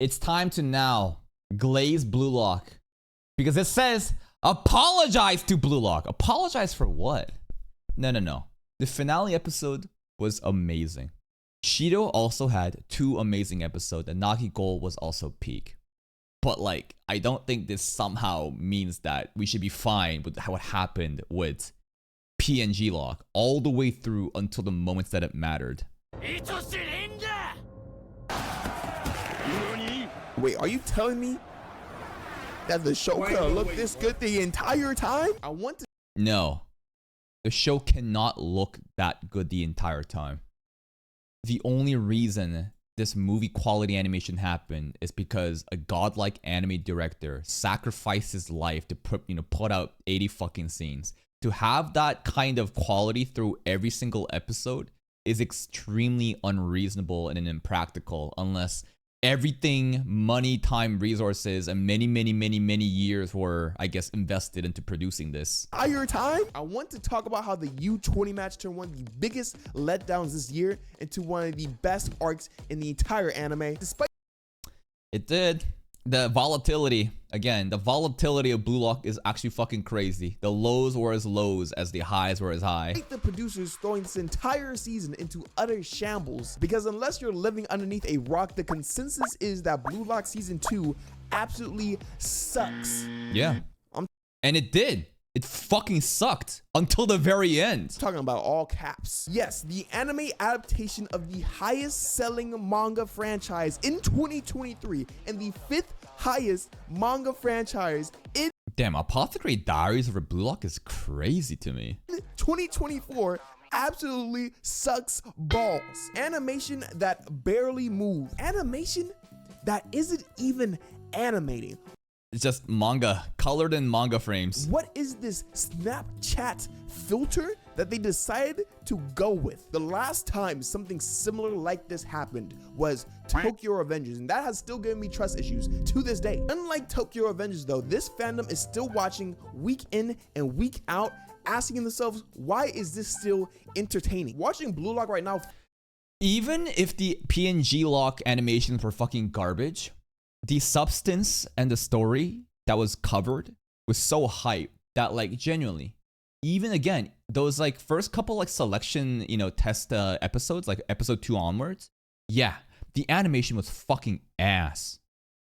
It's time to now glaze Blue Lock. Because it says, apologize to Blue Lock. Apologize for what? No. The finale episode was amazing. Shido also had 2 amazing episodes, and Nagi Gold was also peak. But like, I don't think this somehow means that we should be fine with what happened with PNG Lock all the way through until the moments that it mattered. Wait, are you telling me that the show could have looked this good the entire time? I want to. No. The show cannot look that good the entire time. The only reason this movie quality animation happened is because a godlike anime director sacrificed his life to put out 80 fucking scenes. To have that kind of quality through every single episode is extremely unreasonable and impractical unless everything, money, time, resources, and many years were, I guess, invested into producing this. Entire time, I want to talk about how the U20 match turned one of the biggest letdowns this year into one of the best arcs in the entire anime. Despite it did. The volatility, again, the volatility of Blue Lock is actually fucking crazy. The lows were as lows as the highs were as high. the producers throwing this entire season into utter shambles, because unless you're living underneath a rock, the consensus is that Blue Lock season 2 absolutely sucks. Yeah. And it did. It fucking sucked until the very end. Talking about all caps. Yes, the anime adaptation of the highest selling manga franchise in 2023 and the 5th highest manga franchise in Damn, Apothecary Diaries over Blue Lock is crazy to me. 2024 absolutely sucks balls. Animation that barely moves. Animation that isn't even animating. It's just manga, colored in manga frames. What is this Snapchat filter that they decided to go with? The last time something similar like this happened was Tokyo Revengers, and that has still given me trust issues to this day. Unlike Tokyo Revengers though, this fandom is still watching week in and week out, asking themselves, why is this still entertaining? Watching Blue Lock right now. Even if the PNG Lock animations were fucking garbage, the substance and the story that was covered was so hype that, like, genuinely, even again, those like first couple like selection, test episodes, like episode 2 onwards, yeah, the animation was fucking ass.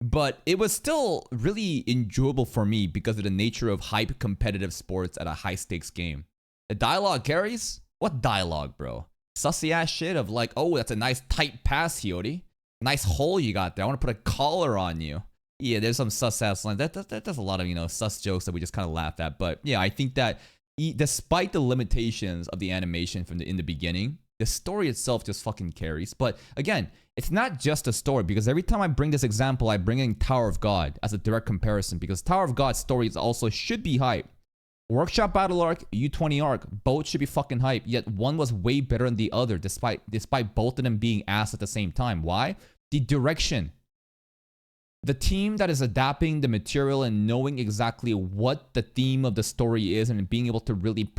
But it was still really enjoyable for me because of the nature of hype competitive sports at a high stakes game. The dialogue carries? What dialogue, bro? Sussy ass shit of like, oh, that's a nice tight pass, Hiyori. Nice hole you got there. I want to put a collar on you. Yeah, there's some sus ass lines. That's a lot of, sus jokes that we just kind of laugh at. But yeah, I think that despite the limitations of the animation in the beginning, the story itself just fucking carries. But again, it's not just a story, because every time I bring this example, I bring in Tower of God as a direct comparison, because Tower of God's stories also should be hype. Workshop Battle Arc, U20 Arc, both should be fucking hype, yet one was way better than the other despite both of them being ass at the same time. Why? The direction. The team that is adapting the material and knowing exactly what the theme of the story is and being able to really,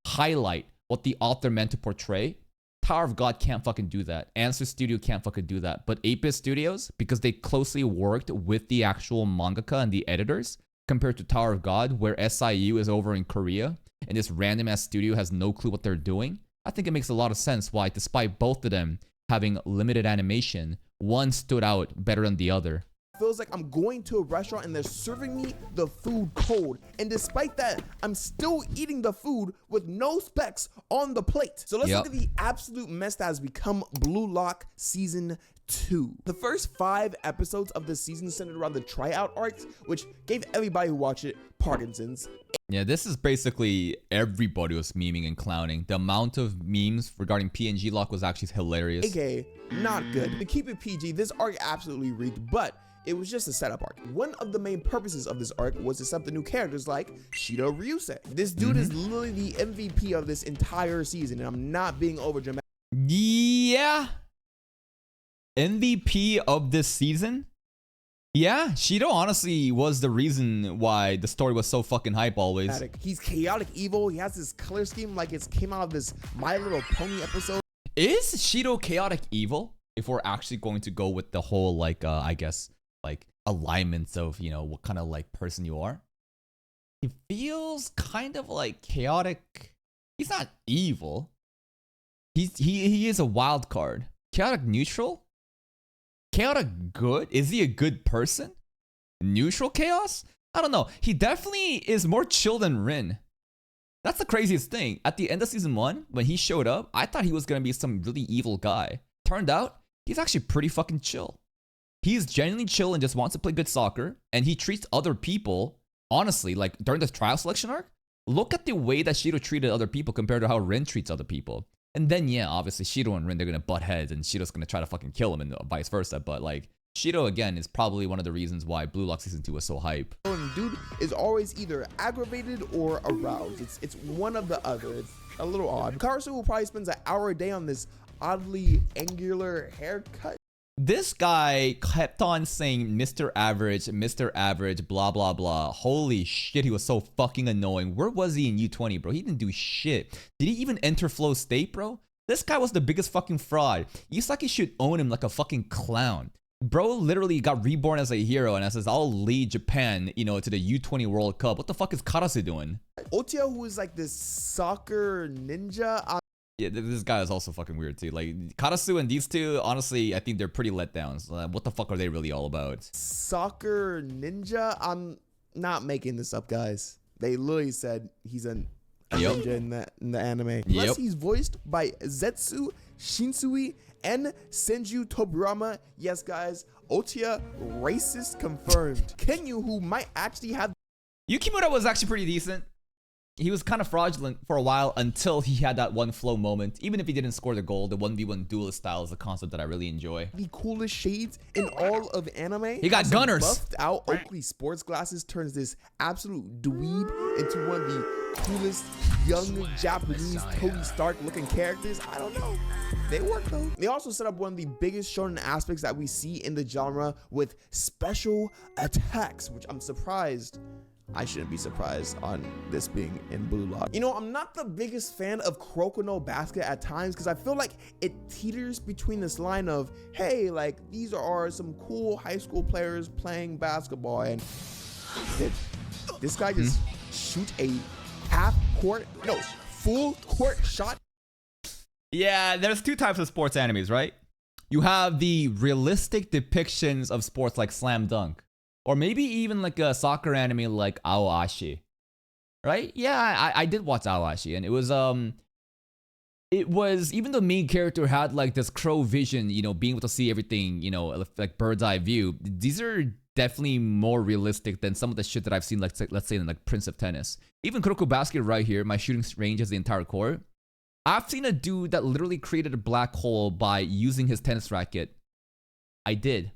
highlight what the author meant to portray. Tower of God can't fucking do that. Answer Studio can't fucking do that. But 8-Bit Studios, because they closely worked with the actual mangaka and the editors, compared to Tower of God, where SIU is over in Korea and this random ass studio has no clue what they're doing, I think it makes a lot of sense why, despite both of them having limited animation, one stood out better than the other. Feels like I'm going to a restaurant and they're serving me the food cold, and despite that, I'm still eating the food with no specks on the plate. So let's look at the absolute mess that has become Blue Lock season 2. The first 5 episodes of the season centered around the tryout arcs, which gave everybody who watched it Parkinson's. Yeah, this is basically everybody was memeing and clowning. The amount of memes regarding PNG Lock was actually hilarious. AKA, not good. To keep it PG, this arc absolutely reeked, but it was just a setup arc. One of the main purposes of this arc was to set up the new characters like Shido Ryusei. This dude is literally the MVP of this entire season, and I'm not being overdramatic. Yeah. MVP of this season? Yeah, Shido honestly was the reason why the story was so fucking hype always. He's chaotic evil. He has this color scheme like it came out of this My Little Pony episode. Is Shido chaotic evil? if we're actually going to go with the whole like I guess like alignments of, you know, what kind of like person you are. He feels kind of like chaotic. He's not evil. He is a wild card. Chaotic neutral? Chaotic good? Is he a good person? Neutral chaos? I don't know. He definitely is more chill than Rin. That's the craziest thing. At the end of season 1, when he showed up, I thought he was gonna be some really evil guy. Turned out, he's actually pretty fucking chill. He's genuinely chill and just wants to play good soccer, and he treats other people, honestly, like during the trial selection arc, look at the way that Shiro treated other people compared to how Rin treats other people. And then, yeah, obviously, Shiro and Rin, they're gonna butt heads, and Shiro's gonna try to fucking kill him, and vice versa. But, like, Shiro, again, is probably one of the reasons why Blue Lock Season 2 was so hype. Dude is always either aggravated or aroused. It's one of the other. It's a little odd. Karasu probably spends an hour a day on this oddly angular haircut. This guy kept on saying Mr. Average, blah, blah, blah. Holy shit, he was so fucking annoying. Where was he in U20, bro? He didn't do shit. Did he even enter Flow State, bro? This guy was the biggest fucking fraud. Isaki should own him like a fucking clown. Bro literally got reborn as a hero and says, I'll lead Japan, you know, to the U20 World Cup. What the fuck is Karasu doing? Otia, who is like this soccer ninja. Yeah, this guy is also fucking weird too. Like, Karasu and these two, honestly, I think they're pretty let down. So, what the fuck are they really all about? Soccer ninja? I'm not making this up, guys. They literally said he's a ninja in the anime. Plus, he's voiced by Zetsu Shinsui and Senju Tobirama. Yes, guys, Otia, racist confirmed. Kenyu, who might actually have... Yukimura was actually pretty decent. He was kind of fraudulent for a while until he had that one flow moment. Even if he didn't score the goal, the 1v1 duelist style is a concept that I really enjoy. The coolest shades in all of anime. He got gunners. Buffed out Oakley sports glasses turns this absolute dweeb into one of the coolest young Japanese Tony Stark looking characters. I don't know. They work though. They also set up one of the biggest shonen aspects that we see in the genre with special attacks, which I'm surprised. I shouldn't be surprised on this being in Blue Lock. You know, I'm not the biggest fan of Kuroko no Basket at times because I feel like it teeters between this line of, hey, like these are some cool high school players playing basketball, and this guy just shoot a full court shot. Yeah, there's two types of sports animes, right? You have the realistic depictions of sports like Slam Dunk. Or maybe even like a soccer anime like Aoashi, right? Yeah, I did watch Aoashi, and it was even the main character had like this crow vision, you know, being able to see everything, you know, like bird's eye view. These are definitely more realistic than some of the shit that I've seen, like let's say in like Prince of Tennis. Even Kuroko Basket right here, my shooting range is the entire court. I've seen a dude that literally created a black hole by using his tennis racket. I did.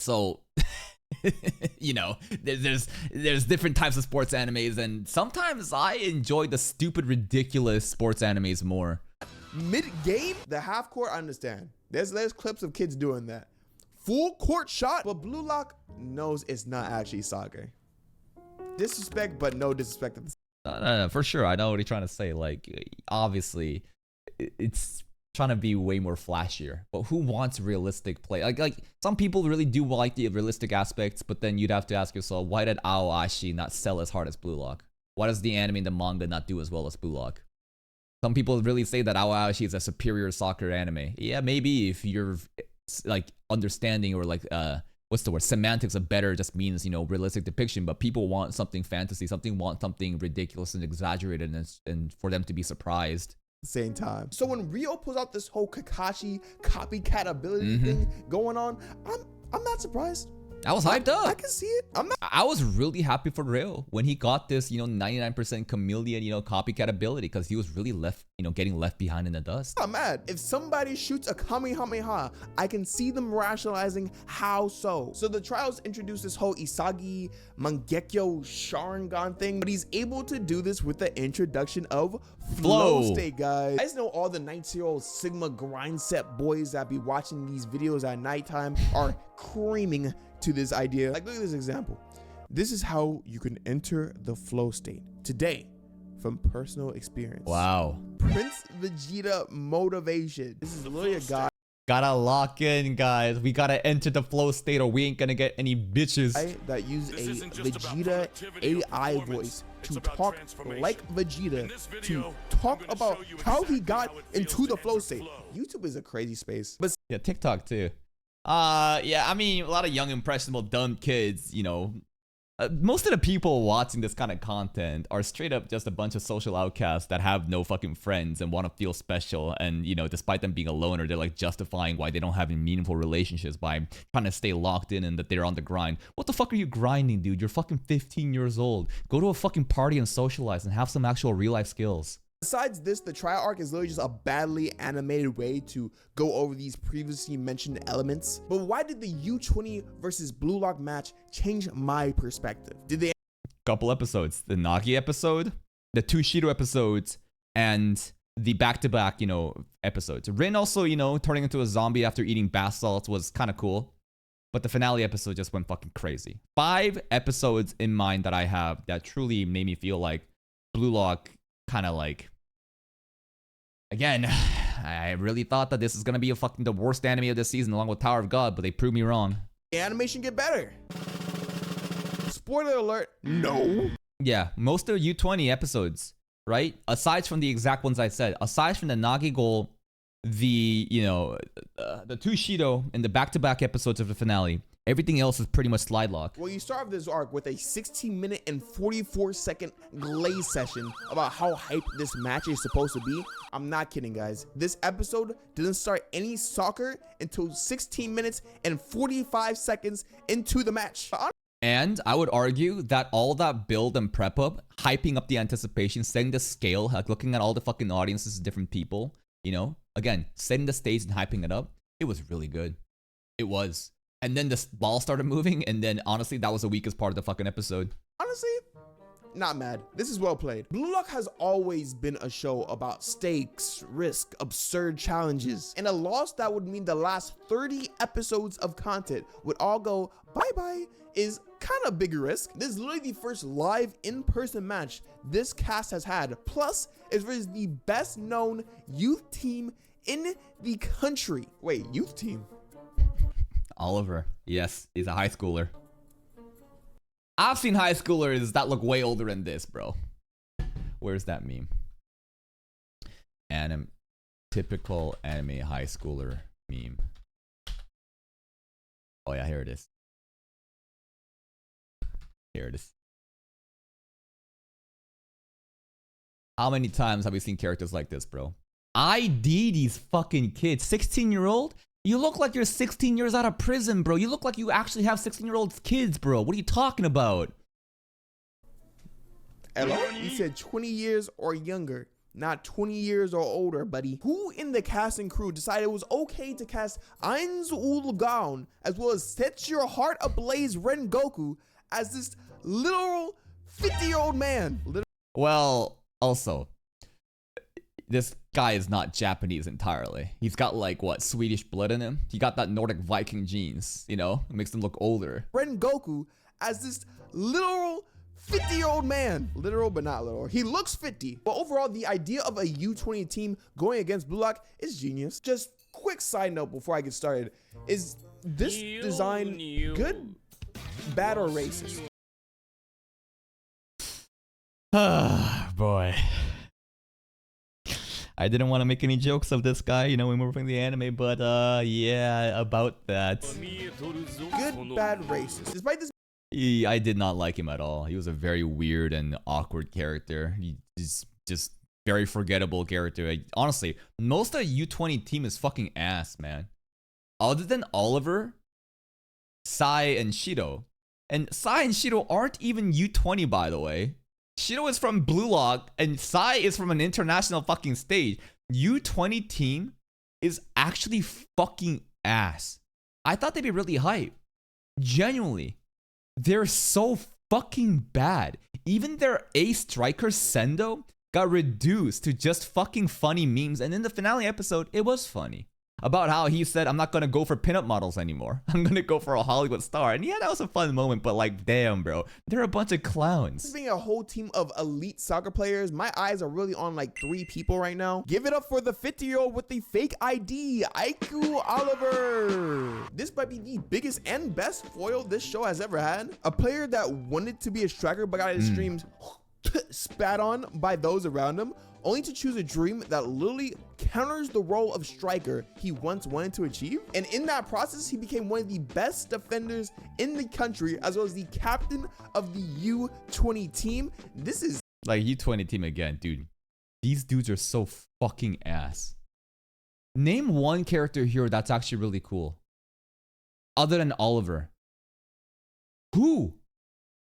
So, you know, there's different types of sports animes, and sometimes I enjoy the stupid, ridiculous sports animes more. Mid-game, the half court, I understand. There's clips of kids doing that. Full court shot, but Blue Lock knows it's not actually soccer. Disrespect, but no disrespect. No, for sure. I know what he's trying to say. Like, obviously, it's trying to be way more flashier, but who wants realistic play? Like some people really do like the realistic aspects, but then you'd have to ask yourself, why did Aoashi not sell as hard as Blue Lock? Why does the anime and the manga not do as well as Blue Lock? Some people really say that Aoashi is a superior soccer anime. Yeah, maybe if you're like understanding or like what's the word, semantics of better just means, you know, realistic depiction, but people want something fantasy, want something ridiculous and exaggerated, and for them to be surprised. Same time. So when Ryo pulls out this whole Kakashi copycat ability thing going on, I'm not surprised. I was hyped up. I can see it. I was really happy for Ryo when he got this, you know, 99% chameleon, you know, copycat ability, because he was really getting left behind in the dust. I'm mad. If somebody shoots a Kamehameha, I can see them rationalizing how so. So the trials introduce this whole Isagi Mangekyo Sharingan thing, but he's able to do this with the introduction of Flow State, guys. I just know all the 19-year-old Sigma grind set boys that be watching these videos at nighttime are creaming to this idea. Like, look at this example. This is how you can enter the flow state today from personal experience. Wow. Prince Vegeta motivation. This is literally a guy Gotta lock in, guys. We gotta enter the flow state or we ain't gonna get any bitches. That use a Vegeta AI voice to talk like Vegeta, to talk about how he got into the flow state. YouTube is a crazy space. But Yeah, TikTok too. Yeah, I mean, a lot of young, impressionable, dumb kids, you know. Most of the people watching this kind of content are straight up just a bunch of social outcasts that have no fucking friends and want to feel special. And, you know, despite them being a loner, they're like justifying why they don't have any meaningful relationships by trying to stay locked in and that they're on the grind. What the fuck are you grinding, dude? You're fucking 15 years old. Go to a fucking party and socialize and have some actual real life skills. besides this, the Tri-Arc is literally just a badly animated way to go over these previously mentioned elements. But why did the U20 versus Blue Lock match change my perspective? Did they Couple episodes, the Nagi episode, the two Shido episodes, and the back-to-back, you know, episodes. Rin also, you know, turning into a zombie after eating bath salts was kind of cool. But the finale episode just went fucking crazy. 5 episodes in mind that I have that truly made me feel like Blue Lock kind of like... Again, I really thought that this is going to be a fucking the worst anime of this season along with Tower of God, but they proved me wrong. the animation get better? Spoiler alert, no. Yeah, most of the U20 episodes, right? Aside from the exact ones I said, aside from the Nagi goal, the, you know, the two Shido and the back-to-back episodes of the finale, everything else is pretty much slide lock. Well, you start this arc with a 16-minute and 44-second glaze session about how hyped this match is supposed to be. I'm not kidding, guys. This episode didn't start any soccer until 16 minutes and 45 seconds into the match. And I would argue that all that build and prep up, hyping up the anticipation, setting the scale, like looking at all the fucking audiences, different people, you know, again, setting the stage and hyping it up, it was really good. It was. And then the ball started moving, and then honestly, that was the weakest part of the fucking episode. Honestly, not mad. This is well played. Blue Lock has always been a show about stakes, risk, absurd challenges, and a loss that would mean the last 30 episodes of content would all go bye-bye is kind of big risk. This is literally the first live in-person match this cast has had. Plus, it was the best known youth team in the country. Wait, youth team? Oliver. Yes, he's a high schooler. I've seen high schoolers that look way older than this, bro. Where's that meme? Typical anime high schooler meme. Oh yeah, here it is. Here it is. How many times have we seen characters like this, bro? ID these fucking kids. 16-year-old? You look like you're 16 years out of prison, bro. You look like you actually have 16-year-old kids, bro. What are you talking about? Hello? You said 20 years or younger, not 20 years or older, buddy. Who in the cast and crew decided it was okay to cast Ainz Ulgaon as well as Set Your Heart Ablaze Rengoku as this literal 50-year-old man? Well, also, this guy is not Japanese entirely. He's got like what, Swedish blood in him. He got that Nordic Viking genes, you know, it makes him look older. Rengoku as this literal 50-year-old man. Literal but not literal. He looks 50. But overall, the idea of a U20 team going against Blue Lock is genius. Just quick side note before I get started. Is this design good, bad, or racist? Ah, boy. I didn't want to make any jokes of this guy, you know, when we were playing the anime, but yeah, about that. Good, bad, racist. Despite this, I did not like him at all. He was a very weird and awkward character. He's just very forgettable character. Honestly, most of the U20 team is fucking ass, man. Other than Oliver, Sai, and Shido. And Sai and Shido aren't even U20, by the way. Shido is from Blue Lock, and Sai is from an international fucking stage. U20 team is actually fucking ass. I thought they'd be really hype. Genuinely. They're so fucking bad. Even their ace striker, Sendo, got reduced to just fucking funny memes. And in the finale episode, it was funny. about how he said, I'm not gonna go for pinup models anymore. I'm gonna go for a Hollywood star. And yeah, that was a fun moment, but like, damn, bro. They're a bunch of clowns. Being a whole team of elite soccer players, my eyes are really on like 3 people right now. Give it up for the 50-year-old with the fake ID, Aiku Oliver. This might be the biggest and best foil this show has ever had. A player that wanted to be a striker but got his dreams spat on by those around him, only to choose a dream that literally counters the role of striker he once wanted to achieve. And in that process, he became one of the best defenders in the country, as well as the captain of the U20 team. This is like U20 team again, dude. These dudes are so fucking ass. Name one character here that's actually really cool. Other than Oliver. Who?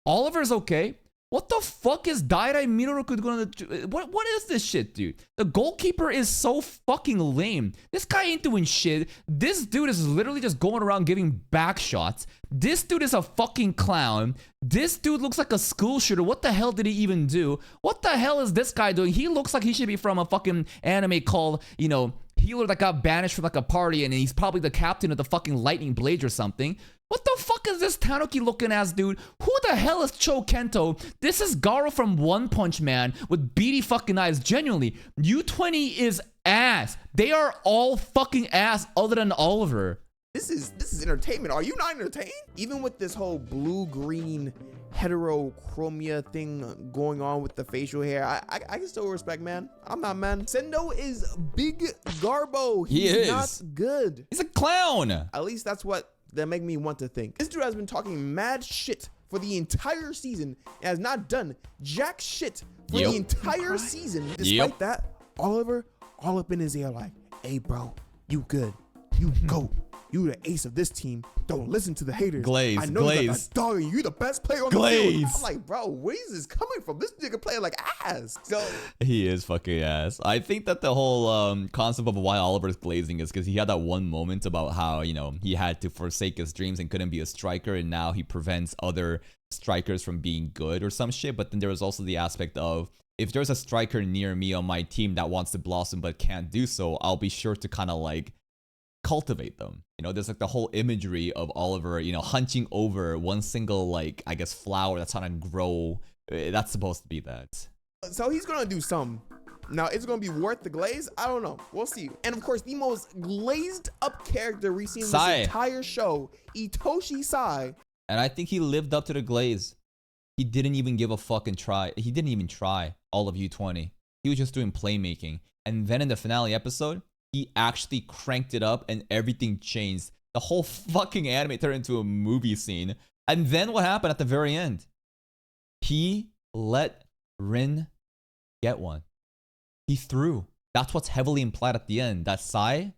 Oliver's okay. What the fuck is Dairai Miroku gonna do? What is this shit, dude? The goalkeeper is so fucking lame. This guy ain't doing shit. This dude is literally just going around giving back shots. This dude is a fucking clown. This dude looks like a school shooter. What the hell did he even do? What the hell is this guy doing? He looks like he should be from a fucking anime called, you know, Healer that got banished from like a party, and he's probably the captain of the fucking Lightning Blades or something. What the fuck is this Tanuki looking ass dude? Who the hell is Cho Kento? This is Garo from One Punch Man with beady fucking eyes. Genuinely, U20 is ass. They are all fucking ass other than Oliver. This is entertainment. Are you not entertained? Even with this whole blue-green heterochromia thing going on with the facial hair, I can still respect, man. I'm not, man. Sendo is big Garbo. He's not good. He's a clown. At least that's what that make me want to think. This dude has been talking mad shit for the entire season and has not done jack shit for the entire season. Despite that, Oliver all up in his ear like, hey bro, you good. You go. You the ace of this team. Don't listen to the haters. Glaze, I know Glaze. you got the dog and you the best player on the field. I'm like, bro, where is this coming from? This nigga playing like ass. So he is fucking ass. I think that the whole concept of why Oliver's glazing is because he had that one moment about how, you know, he had to forsake his dreams and couldn't be a striker, and now he prevents other strikers from being good or some shit. But then there was also the aspect of, if there's a striker near me on my team that wants to blossom but can't do so, I'll be sure to kind of like cultivate them. You know, there's like the whole imagery of Oliver, you know, hunching over one single, like, I guess, flower that's trying to grow. That's supposed to be that. So he's gonna do some. Now, it's gonna be worth the glaze? I don't know. We'll see. And of course, the most glazed up character we've seen in this entire show, Itoshi Sai. And I think he lived up to the glaze. He didn't even give a fucking try. He didn't even try all of U20. He was just doing playmaking. And then in the finale episode, he actually cranked it up and everything changed. The whole fucking anime turned into a movie scene. And then what happened at the very end? He let Rin get one. He threw. That's what's heavily implied at the end. That Sai,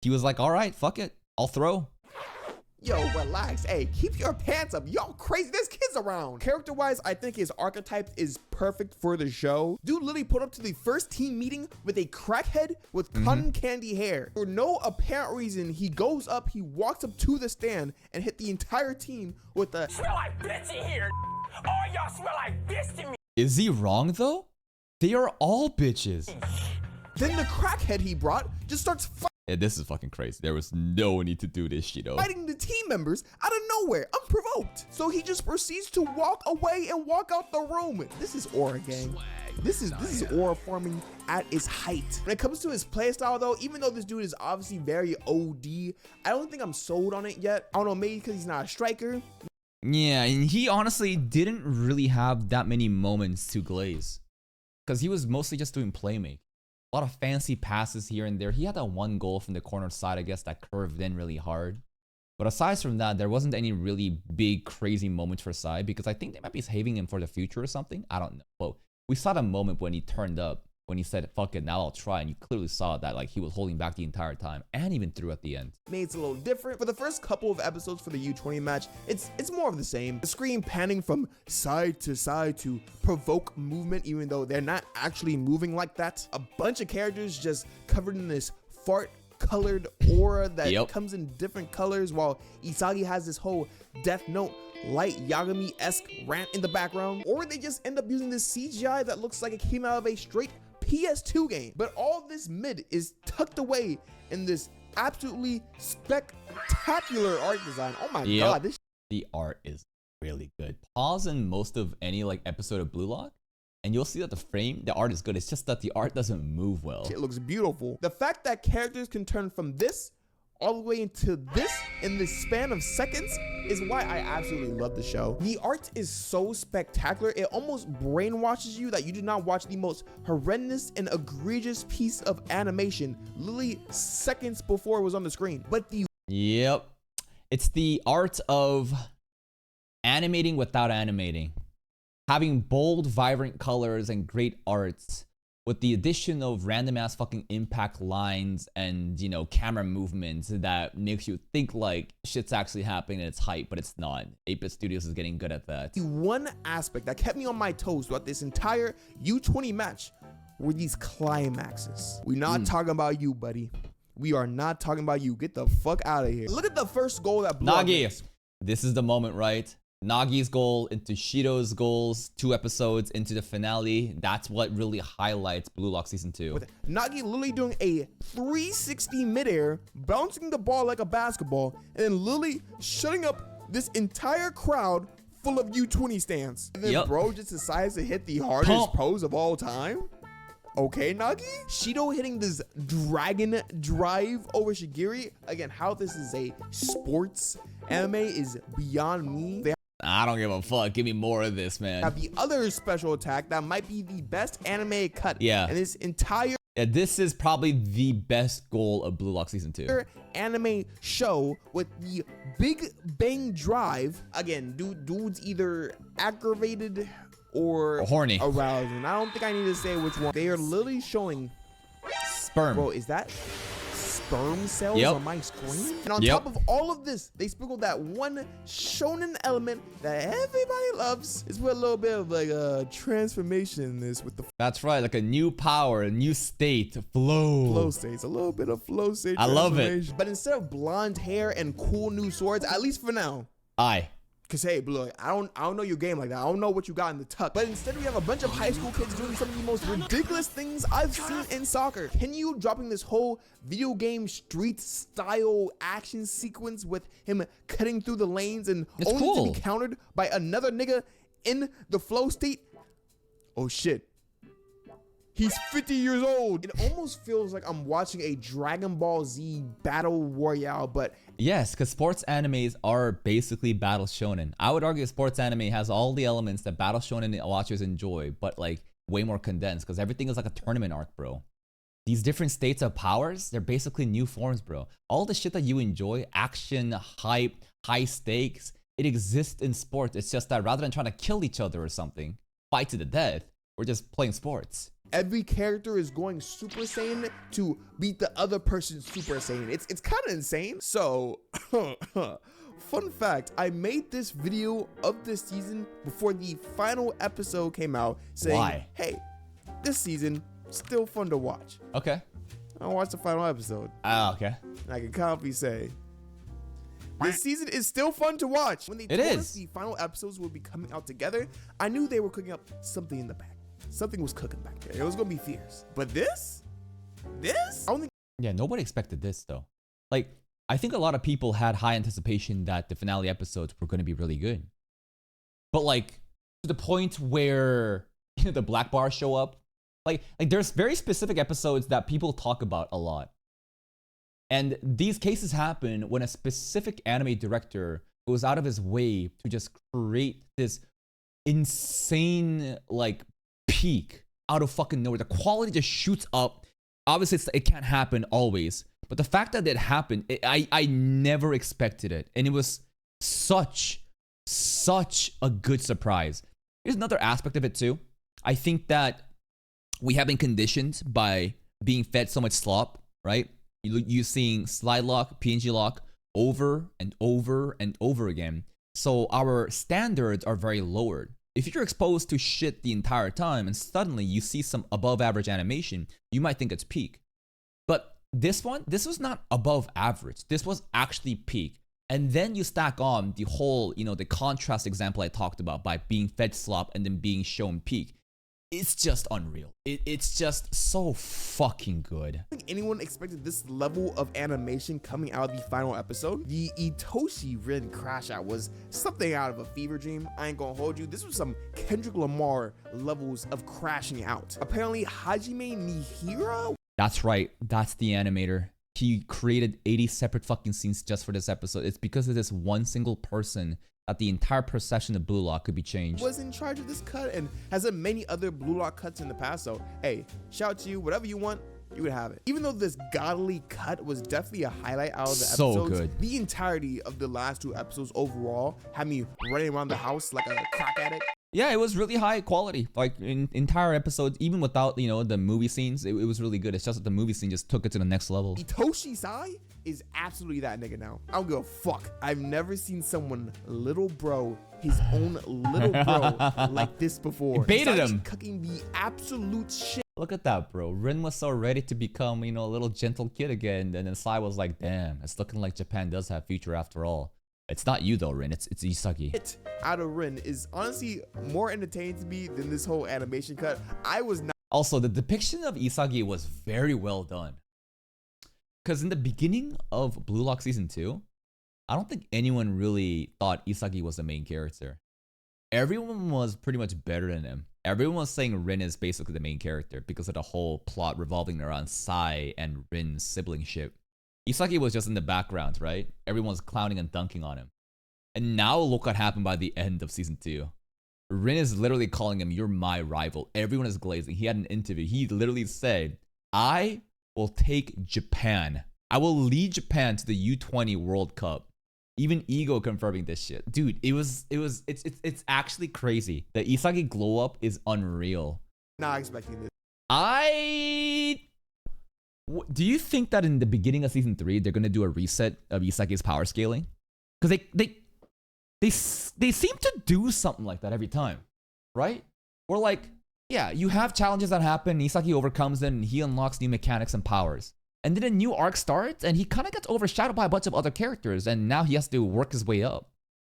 he was like, all right, fuck it. I'll throw. Yo, relax. Hey, keep your pants up. Y'all crazy. There's kids around. Character-wise, I think his archetype is perfect for the show. Dude literally put up to the first team meeting with a crackhead with cotton candy hair. For no apparent reason, he goes up, he walks up to the stand and hit the entire team with a smell like bitch in here. All y'all smell like bitch to me. Is he wrong though? They are all bitches. Then the crackhead he brought just starts yeah, this is fucking crazy. There was no need to do this shit, though. Fighting the team members out of nowhere, unprovoked. So he just proceeds to walk away and walk out the room. This is aura, gang. This is aura farming at its height. When it comes to his playstyle, though, even though this dude is obviously very OD, I don't think I'm sold on it yet. I don't know, maybe because he's not a striker. Yeah, and he honestly didn't really have that many moments to glaze, because he was mostly just doing playmaking. A lot of fancy passes here and there. He had that one goal from the corner side, I guess, that curved in really hard. But aside from that, there wasn't any really big, crazy moments for Sai, because I think they might be saving him for the future or something. I don't know. Well, we saw the moment when he turned up, when he said, fuck it, now I'll try. And you clearly saw that like he was holding back the entire time and even through at the end. Maybe it's a little different. For the first couple of episodes for the U20 match, it's more of the same. The screen panning from side to provoke movement, even though they're not actually moving like that. A bunch of characters just covered in this fart colored aura that comes in different colors, while Isagi has this whole Death Note light Yagami-esque rant in the background. Or they just end up using this CGI that looks like it came out of a straight PS2 game. But all this mid is tucked away in this absolutely spectacular art design. Oh my god, this the art is really good. Pause in most of any like episode of Blue Lock, and you'll see that the art is good. It's just that the art doesn't move well. shit looks beautiful. The fact that characters can turn from this all the way into this in the span of seconds is why I absolutely love the show. The art is so spectacular, it almost brainwashes you that you did not watch the most horrendous and egregious piece of animation literally seconds before it was on the screen. But the Yep. It's the art of animating without animating. Having bold, vibrant colors and great arts with the addition of random ass fucking impact lines and, you know, camera movements that makes you think like shit's actually happening and it's hype, but it's not. 8-Bit Studios is getting good at that. the one aspect that kept me on my toes throughout this entire U20 match were these climaxes. We're not talking about you, buddy. We are not talking about you. Get the fuck out of here. Look at the first goal that Blue Nagi, makes. this is the moment, right? Nagi's goal into Shido's goals, 2 episodes into the finale. That's what really highlights Blue Lock Season 2. With Nagi literally doing a 360 midair, bouncing the ball like a basketball, and then literally shutting up this entire crowd full of U20 stands. And then Yep. bro just decides to hit the hardest Pump. pose of all time. Okay, Nagi? Shido hitting this dragon drive over Shigiri. Again, how this is a sports anime is beyond me. They I don't give a fuck. Give me more of this, man. have the other special attack that might be the best anime cut Yeah. in this entire Yeah, this is probably the best goal of Blue Lock Season 2. anime show with the Big Bang Drive. Again, dude's either aggravated or horny. aroused, and I don't think I need to say which one. They are literally showing, Sperm. bro, is that sperm cells Yep. on my screen? And on Yep. top of all of this, they sprinkled that one shonen element that everybody loves. Is with a little bit of like a transformation in this with the That's right, like a new power, a new state, flow. flow states, a little bit of flow state. I love it. transformation. But instead of blonde hair and cool new swords, at least for now. Aye. Cause hey, Blue, I don't know your game like that. I don't know what you got in the tuck. But instead we have a bunch of high school kids doing some of the most ridiculous things I've seen in soccer. Can you dropping this whole video game street style action sequence with him cutting through the lanes and It's only cool. to be countered by another nigga in the flow state? Oh shit. He's 50 years old. It almost feels like I'm watching a Dragon Ball Z battle royale, but Yes, because sports animes are basically battle shonen. I would argue sports anime has all the elements that battle shonen watchers enjoy, but like way more condensed because everything is like a tournament arc, bro. These different states of powers, they're basically new forms, bro. All the shit that you enjoy, action, hype, high stakes, it exists in sports. It's just that rather than trying to kill each other or something, fight to the death, we're just playing sports. every character is going Super Saiyan to beat the other person's Super Saiyan. It's kind of insane. So, fun fact, I made this video of this season before the final episode came out saying, Why? hey, this season, still fun to watch. Okay. I watched the final episode, Ah, okay. and I can confidently say, this season is still fun to watch. When they told us the final episodes would be coming out together, I knew they were cooking up something in the back. Something was cooking back there. It was gonna be fierce. But this? I don't think Yeah, nobody expected this though. Like, I think a lot of people had high anticipation that the finale episodes were going to be really good. But like, to the point where the black bars show up, like there's very specific episodes that people talk about a lot. And these cases happen when a specific anime director goes out of his way to just create this insane like peak out of fucking nowhere. The quality just shoots up. Obviously, it can't happen always, but the fact that it happened, I never expected it, and it was such a good surprise. Here's another aspect of it too. I think that we have been conditioned by being fed so much slop, right? You seeing slide lock, PNG lock over and over and over again. So our standards are very lowered. If you're exposed to shit the entire time and suddenly you see some above average animation, you might think it's peak. But this was not above average. This was actually peak. And then you stack on the whole, the contrast example I talked about by being fed slop and then being shown peak. it's just unreal. It's just so fucking good. think anyone expected this level of animation coming out of the final episode. The Itoshi Rin crash out was something out of a fever dream. I ain't gonna hold you. This was some Kendrick Lamar levels of crashing out. Apparently, Hajime Mihira. That's right. That's the animator. He created 80 separate fucking scenes just for this episode. It's because of this one single person that the entire perception of Blue Lock could be changed. Was in charge of this cut and has done many other Blue Lock cuts in the past. So, hey, shout out to you. Whatever you want, you would have it. Even though this godly cut was definitely a highlight out of the So episodes, good. the entirety of the last 2 episodes overall had me running around the house like a crack addict. Yeah, it was really high quality. Like in entire episodes, even without, you know, the movie scenes, it was really good. It's just that the movie scene just took it to the next level. Itoshi Sai is absolutely that nigga now. I don't give a fuck. I've never seen someone little bro, his own little bro like this before. Baited Isagi him. cooking the absolute shit. Look at that, bro. Rin was so ready to become, you know, a little gentle kid again. And then Sai was like, damn, it's looking like Japan does have future after all. It's not you though, Rin. It's Isagi. It out of Rin is honestly more entertaining to me than this whole animation cut. I was not Also, the depiction of Isagi was very well done. Because in the beginning of Blue Lock Season 2, I don't think anyone really thought Isagi was the main character. Everyone was pretty much better than him. Everyone was saying Rin is basically the main character because of the whole plot revolving around Sai and Rin's siblingship. Isagi was just in the background, right? Everyone was clowning and dunking on him. And now look what happened by the end of Season 2. Rin is literally calling him, you're my rival. Everyone is glazing. He had an interview. He literally said, I will take Japan. I will lead Japan to the U20 World Cup. Even Ego confirming this shit. Dude, it's actually crazy. The Isagi glow up is unreal. expecting this. Do you think that in the beginning of Season 3, they're going to do a reset of Isagi's power scaling? Because they seem to do something like that every time, right? Or like, yeah, you have challenges that happen, Isagi overcomes them, and he unlocks new mechanics and powers. And then a new arc starts, and he kind of gets overshadowed by a bunch of other characters, and now he has to work his way up.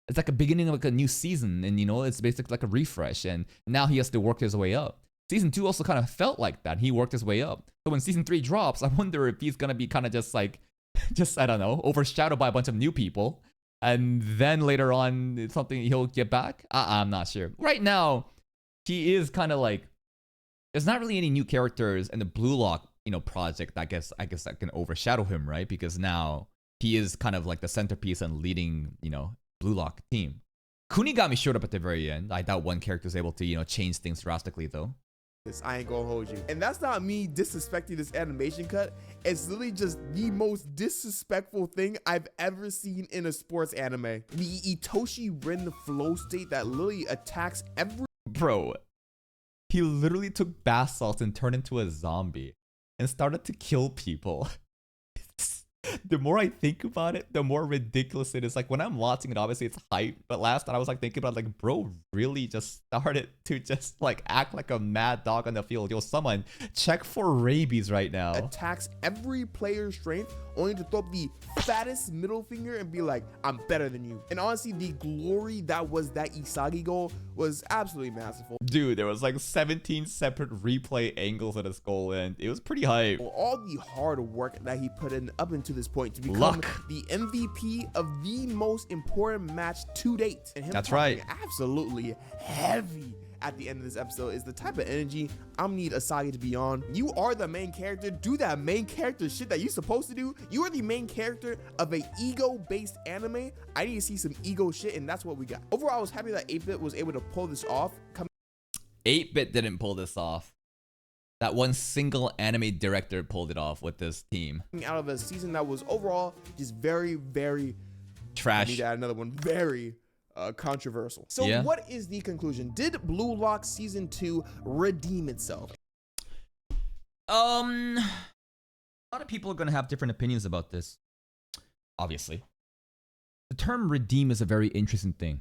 It's like a beginning of like a new season, and you know, it's basically like a refresh, and now he has to work his way up. Season 2 also kind of felt like that. He worked his way up. So when Season 3 drops, I wonder if he's gonna be kind of just like, I don't know, overshadowed by a bunch of new people. And then later on, it's something he'll get back. I'm not sure. Right now, he is kind of like, there's not really any new characters in the Blue Lock, you know, project. I guess that can overshadow him, right? Because now he is kind of like the centerpiece and leading, you know, Blue Lock team. Kunigami showed up at the very end. I doubt one character was able to, you know, change things drastically though. I ain't gonna hold you. And that's not me disrespecting this animation cut. It's literally just the most disrespectful thing I've ever seen in a sports anime. The Itoshi Rin flow state that literally attacks every Bro, he literally took bath salts and turned into a zombie and started to kill people. The more I think about it, the more ridiculous it is. Like when I'm watching it, obviously it's hype. But last night I was like thinking about like, bro, really just started to just like act like a mad dog on the field. Yo, someone check for rabies right now. attacks every player's strength, only to throw up the fattest middle finger and be like, I'm better than you. And honestly, the glory that was that Isagi goal was absolutely masterful. Dude, there was like 17 separate replay angles at his goal, and it was pretty hype. All the hard work that he put in up until this point to become Luck. the MVP of the most important match to date. And him That's talking right. absolutely heavy at the end of this episode is the type of energy I'm need Asagi to be on. You are the main character. Do that main character shit that you're supposed to do. You are the main character of a ego-based anime. I need to see some ego shit, and that's what we got. Overall, I was happy that 8-Bit was able to pull this off. 8-Bit didn't pull this off. That one single anime director pulled it off with this team. Coming out of a season that was overall just very, very I Trash. need to add another one. Very controversial. So Yeah. what is the conclusion? Did Blue Lock Season 2 redeem itself? A lot of people are gonna have different opinions about this. Obviously. The term redeem is a very interesting thing.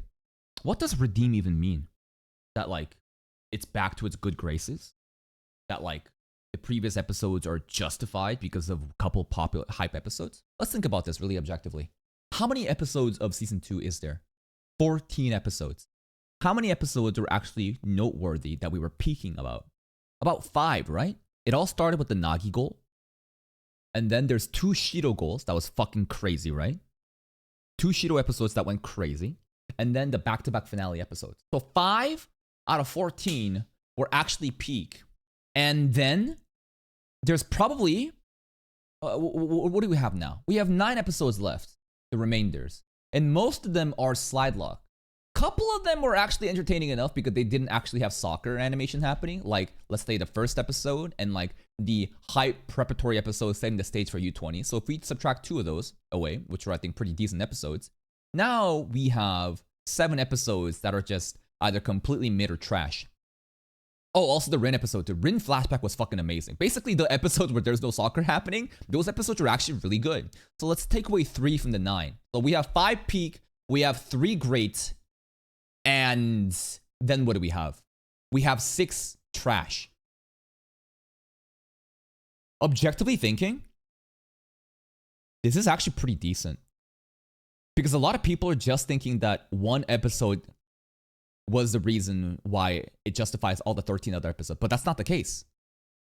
What does redeem even mean? That like it's back to its good graces? That like the previous episodes are justified because of a couple popular hype episodes? Let's think about this really objectively. How many episodes of Season 2 is there? 14 episodes. how many episodes were actually noteworthy that we were peaking about? About 5, right? It all started with the Nagi goal. And then there's 2 Shido goals. That was fucking crazy, right? 2 Shido episodes that went crazy. And then the back-to-back finale episodes. So 5 out of 14 were actually peak. And then there's probably... what do we have now? We have 9 episodes left. The remainders. And most of them are slide lock. Couple of them were actually entertaining enough because they didn't actually have soccer animation happening. Like, let's say the first episode and like the hype preparatory episode setting the stage for U20. So if we subtract 2 of those away, which are I think pretty decent episodes, now we have 7 episodes that are just either completely mid or trash. Oh, also the Rin episode. The Rin flashback was fucking amazing. Basically, the episodes where there's no soccer happening, those episodes are actually really good. So let's take away 3 from the 9. So we have 5 peak, we have 3 great, and then what do we have? We have 6 trash. Objectively thinking, this is actually pretty decent. Because a lot of people are just thinking that 1 episode was the reason why it justifies all the 13 other episodes. But that's not the case.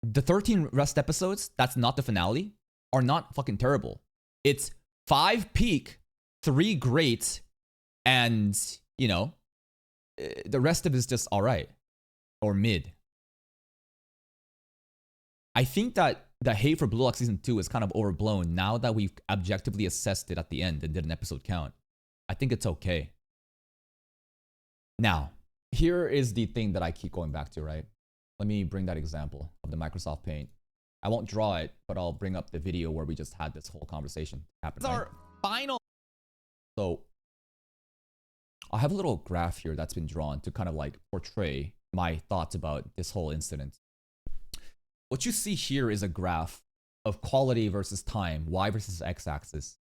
The 13 rest episodes, that's not the finale, are not fucking terrible. It's 5 peak, 3 great, and, you know, the rest of it is just alright. Or mid. I think that the hate for Blue Lock Season 2 is kind of overblown now that we've objectively assessed it at the end and did an episode count. I think it's okay. Now, here is the thing that I keep going back to, right? Let me bring that example of the Microsoft Paint. I won't draw it, but I'll bring up the video where we just had this whole conversation happen. It's our final. So, I have a little graph here that's been drawn to kind of like portray my thoughts about this whole incident. What you see here is a graph of quality versus time, Y versus X axis.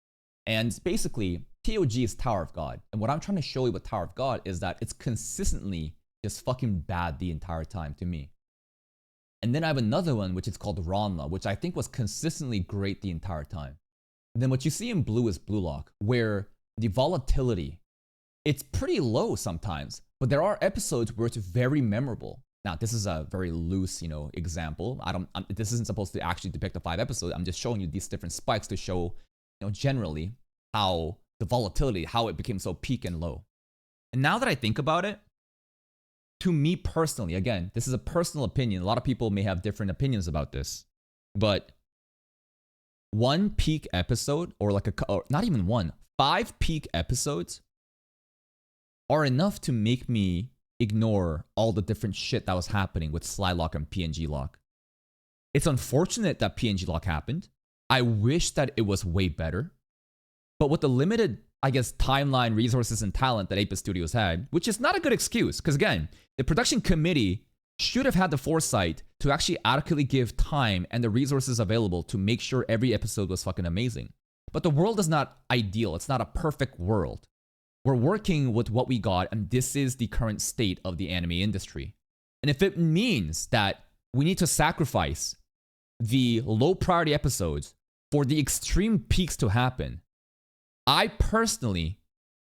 And basically, TOG is Tower of God. And what I'm trying to show you with Tower of God is that it's consistently just fucking bad the entire time to me. And then I have another one, which is called Ranma, which I think was consistently great the entire time. And then what you see in blue is Blue Lock, where the volatility, it's pretty low sometimes, but there are episodes where it's very memorable. Now, this is a very loose, you know, example. This isn't supposed to actually depict the 5 episodes. I'm just showing you these different spikes to show, you know, generally how the volatility, how it became so peak and low. And now that I think about it, to me personally, again, this is a personal opinion. A lot of people may have different opinions about this, but 1 peak episode or like or not even 1, 5 peak episodes are enough to make me ignore all the different shit that was happening with Slide Lock and PNG Lock. It's unfortunate that PNG Lock happened. I wish that it was way better. But with the limited, I guess, timeline, resources, and talent that 8-Bit Studios had, which is not a good excuse, because again, the production committee should have had the foresight to actually adequately give time and the resources available to make sure every episode was fucking amazing. But the world is not ideal. It's not a perfect world. We're working with what we got, and this is the current state of the anime industry. And if it means that we need to sacrifice the low priority episodes for the extreme peaks to happen, I personally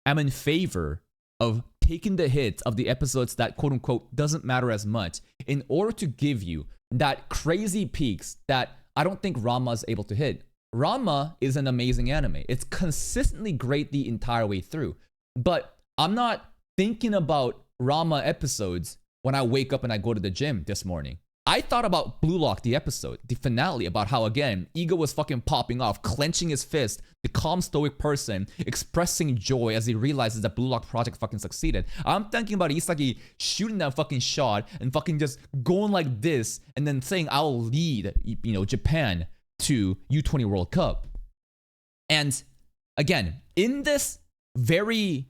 am in favor of taking the hits of the episodes that quote unquote doesn't matter as much in order to give you that crazy peaks that I don't think Ranma is able to hit. Ranma is an amazing anime. It's consistently great the entire way through. But I'm not thinking about Ranma episodes when I wake up and I go to the gym this morning. I thought about Blue Lock, the episode, the finale, about how, again, Ego was fucking popping off, clenching his fist, the calm, stoic person, expressing joy as he realizes that Blue Lock project fucking succeeded. I'm thinking about Isagi shooting that fucking shot and fucking just going like this and then saying, I'll lead, you know, Japan to U20 World Cup. And again, in this very,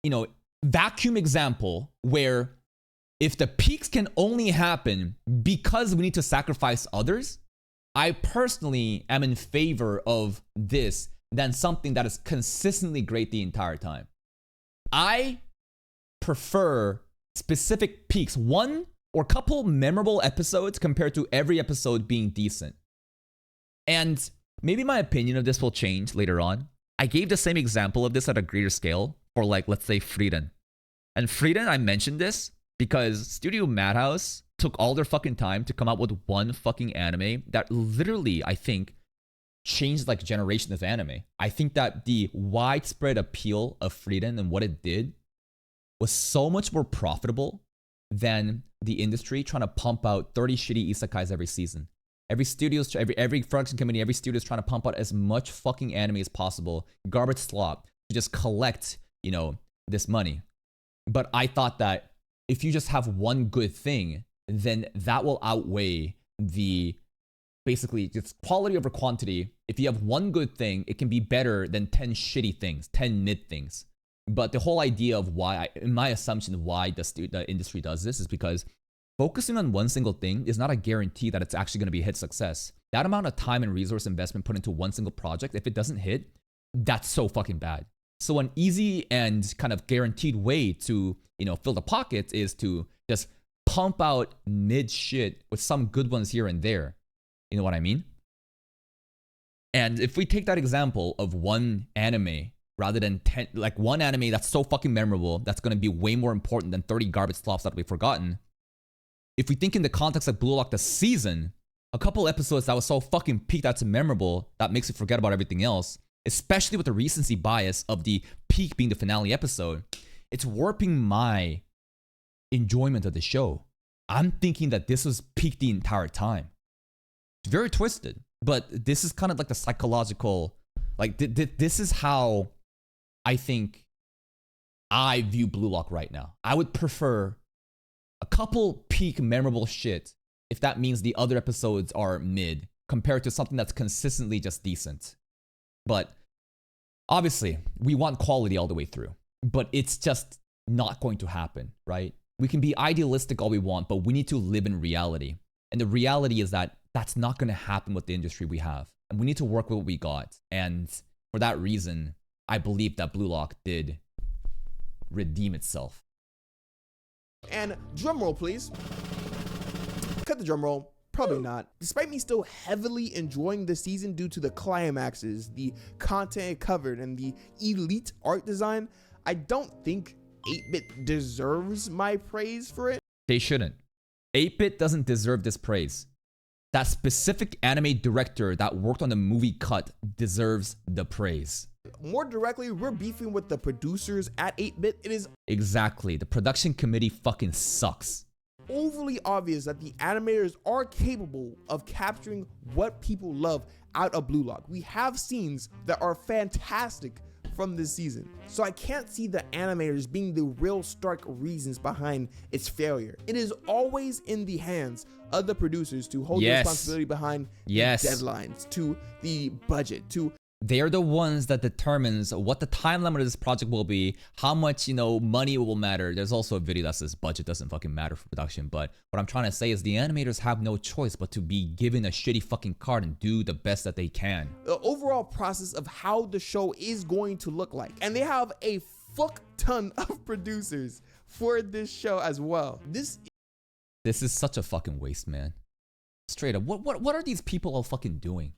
you know, vacuum example where if the peaks can only happen because we need to sacrifice others, I personally am in favor of this than something that is consistently great the entire time. I prefer specific peaks, one or couple memorable episodes compared to every episode being decent. And maybe my opinion of this will change later on. I gave the same example of this at a greater scale for, like, let's say Frieren. And Frieden, I mentioned this because Studio Madhouse took all their fucking time to come out with one fucking anime that literally, I think, changed like generation of anime. I think that the widespread appeal of Frieden and what it did was so much more profitable than the industry trying to pump out 30 shitty isekais every season. Every production company, every studio is trying to pump out as much fucking anime as possible, garbage slop, to just collect, you know, this money. But I thought that if you just have one good thing, then that will outweigh the basically just quality over quantity. If you have one good thing, it can be better than 10 shitty things, 10 mid things. But the whole idea of why, in my assumption of why the industry does this is because focusing on one single thing is not a guarantee that it's actually going to be a hit success. That amount of time and resource investment put into one single project, if it doesn't hit, that's so fucking bad. So an easy and kind of guaranteed way to, you know, fill the pockets is to just pump out mid shit with some good ones here and there. You know what I mean? And if we take that example of one anime rather than 10, like one anime that's so fucking memorable, that's going to be way more important than 30 garbage slops that we've forgotten. If we think in the context of Blue Lock the season, a couple episodes that was so fucking peak that's memorable that makes you forget about everything else, especially with the recency bias of the peak being the finale episode, it's warping my enjoyment of the show. I'm thinking that this was peak the entire time. It's very twisted, but this is kind of like the psychological, like this is how I think I view Blue Lock right now. I would prefer a couple peak memorable shit if that means the other episodes are mid compared to something that's consistently just decent. But obviously, we want quality all the way through, but it's just not going to happen, right? We can be idealistic all we want, but we need to live in reality. And the reality is that that's not going to happen with the industry we have. And we need to work with what we got. And for that reason, I believe that Blue Lock did redeem itself. And drum roll, please. Cut the drum roll. Probably not. Despite me still heavily enjoying the season due to the climaxes, the content it covered, and the elite art design, I don't think 8-Bit deserves my praise for it. They shouldn't. 8-Bit doesn't deserve this praise. That specific anime director that worked on the movie cut deserves the praise. More directly, we're beefing with the producers at 8-Bit. It is Exactly. The production committee fucking sucks. overly obvious that the animators are capable of capturing what people love out of Blue Lock. We have scenes that are fantastic from this season, so I can't see the animators being the real stark reasons behind its failure. It is always in the hands of the producers to hold the responsibility behind the deadlines, to the budget, to they're the ones that determines what the time limit of this project will be, how much, you know, money will matter. There's also a video that says budget doesn't fucking matter for production, but what I'm trying to say is the animators have no choice but to be given a shitty fucking card and do the best that they can. The overall process of how the show is going to look like. And they have a fuck ton of producers for this show as well. This is such a fucking waste, man. Straight up, what are these people all fucking doing?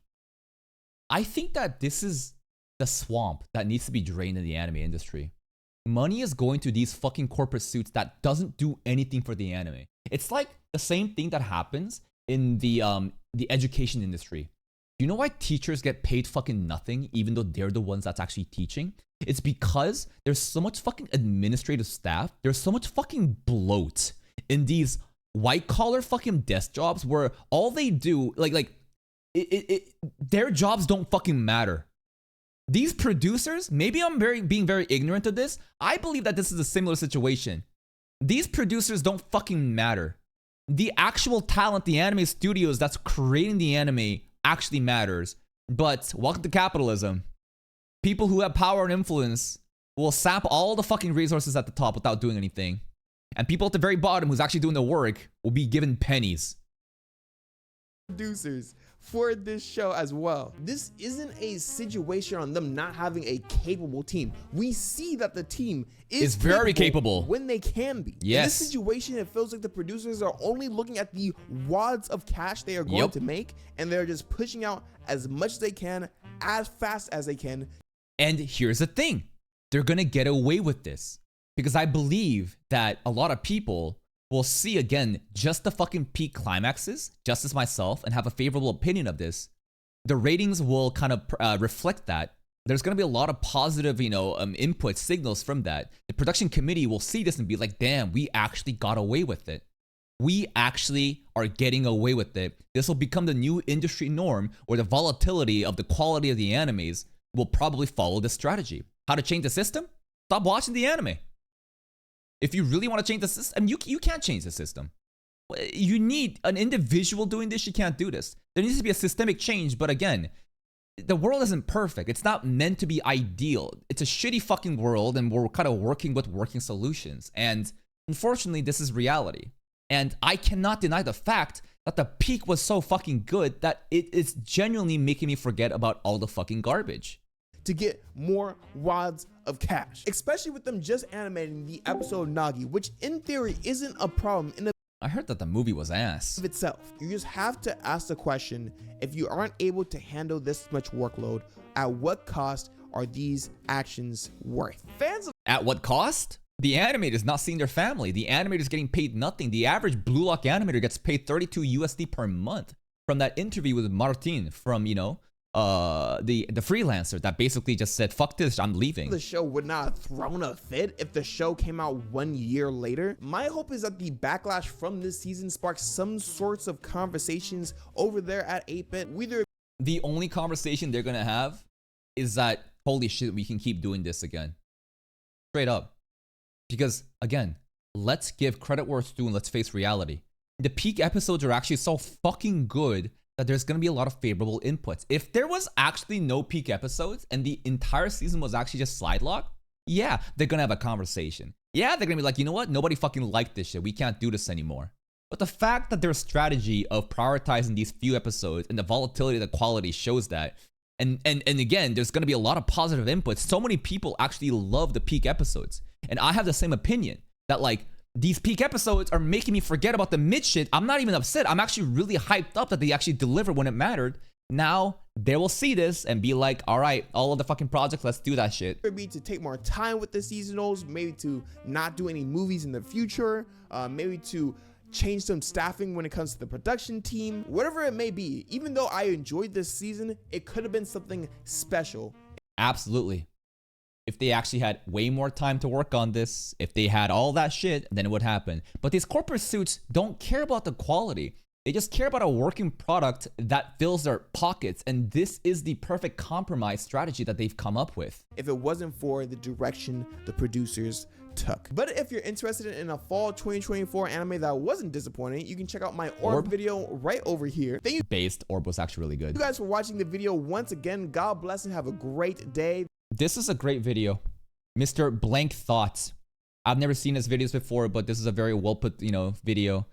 I think that this is the swamp that needs to be drained in the anime industry. Money is going to these fucking corporate suits that doesn't do anything for the anime. It's like the same thing that happens in the education industry. Do you know why teachers get paid fucking nothing even though they're the ones that's actually teaching? It's because there's so much fucking administrative staff. There's so much fucking bloat in these white collar fucking desk jobs where all they do, their jobs don't fucking matter. These producers, maybe I'm being very ignorant of this. I believe that this is a similar situation. These producers don't fucking matter. The actual talent, the anime studios that's creating the anime actually matters. But welcome to capitalism. People who have power and influence will sap all the fucking resources at the top without doing anything. And people at the very bottom who's actually doing the work will be given pennies. Producers for this show as well. This isn't a situation on them not having a capable team. We see that the team is very capable when they can be. Yes. In this situation, it feels like the producers are only looking at the wads of cash they are going to make, and they're just pushing out as much as they can, as fast as they can. And here's the thing. They're gonna get away with this because I believe that a lot of people will see again just the fucking peak climaxes, just as myself, and have a favorable opinion of this. The ratings will kind of reflect that. There's going to be a lot of positive, input signals from that. The production committee will see this and be like, damn, we actually got away with it. We actually are getting away with it. This will become the new industry norm where the volatility of the quality of the animes will probably follow this strategy. How to change the system? Stop watching the anime. If you really want to change the system, you can't change the system. You need an individual doing this. You can't do this. There needs to be a systemic change, but again, the world isn't perfect. It's not meant to be ideal. It's a shitty fucking world, and we're kind of working with working solutions. And unfortunately, this is reality. And I cannot deny the fact that the peak was so fucking good that it is genuinely making me forget about all the fucking garbage. To get more wads of cash, especially with them just animating the episode Nagi, which in theory isn't a problem in I heard that the movie was ass. of itself. You just have to ask the question, if you aren't able to handle this much workload, at what cost are these actions worth? Fans of At what cost? The animator's not seeing their family. The animator's getting paid nothing. The average Blue Lock animator gets paid 32 USD per month. From that interview with Martin from, the freelancer that basically just said, fuck this, I'm leaving. the show would not have thrown a fit if the show came out 1 year later. My hope is that the backlash from this season sparks some sorts of conversations over there at 8-Bit. Whether The only conversation they're gonna have is that, holy shit, we can keep doing this again. Straight up. Because, again, let's give credit where it's due and let's face reality. The peak episodes are actually so fucking good that there's gonna be a lot of favorable inputs. If there was actually no peak episodes and the entire season was actually just slide lock, yeah, they're gonna have a conversation. Yeah, they're gonna be like, you know what? Nobody fucking liked this shit. We can't do this anymore. But the fact that their strategy of prioritizing these few episodes and the volatility of the quality shows that. And again, there's gonna be a lot of positive inputs. So many people actually love the peak episodes. And I have the same opinion that these peak episodes are making me forget about the mid shit. I'm not even upset. I'm actually really hyped up that they actually delivered when it mattered. Now they will see this and be like, all right, all of the fucking projects, let's do that shit. be to take more time with the seasonals, maybe to not do any movies in the future, maybe to change some staffing when it comes to the production team, whatever it may be. Even though I enjoyed this season, it could have been something special. Absolutely. If they actually had way more time to work on this, if they had all that shit, then it would happen. But these corporate suits don't care about the quality. They just care about a working product that fills their pockets. And this is the perfect compromise strategy that they've come up with. If it wasn't for the direction the producers took. But if you're interested in a fall 2024 anime that wasn't disappointing, you can check out my Orb video right over here. Thank you Based Orb was actually really good. guys for watching the video once again. God bless and have a great day. This is a great video. Mr. Blank Thoughts. I've never seen his videos before, but this is a very well put, video.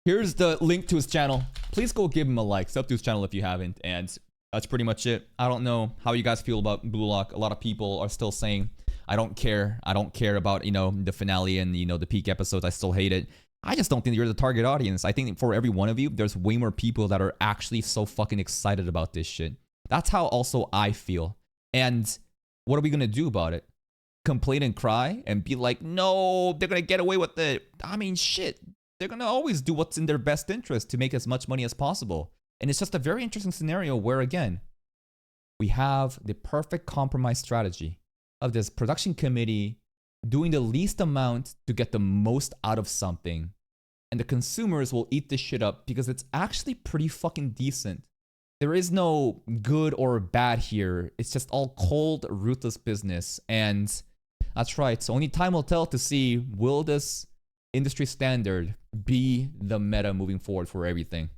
Here's the link to his channel. Please go give him a like. Sub to his channel if you haven't. And that's pretty much it. I don't know how you guys feel about Blue Lock. A lot of people are still saying, I don't care. I don't care about, the finale and, the peak episodes. I still hate it. I just don't think you're the target audience. I think for every one of you, there's way more people that are actually so fucking excited about this shit. That's how also I feel. And what are we going to do about it? Complain and cry and be like, no, they're going to get away with it. I mean, shit. They're going to always do what's in their best interest to make as much money as possible. And it's just a very interesting scenario where, again, we have the perfect compromise strategy of this production committee doing the least amount to get the most out of something. And the consumers will eat this shit up because it's actually pretty fucking decent. There is no good or bad here. It's just all cold, ruthless business. And that's right. So only time will tell to see, will this industry standard be the meta moving forward for everything?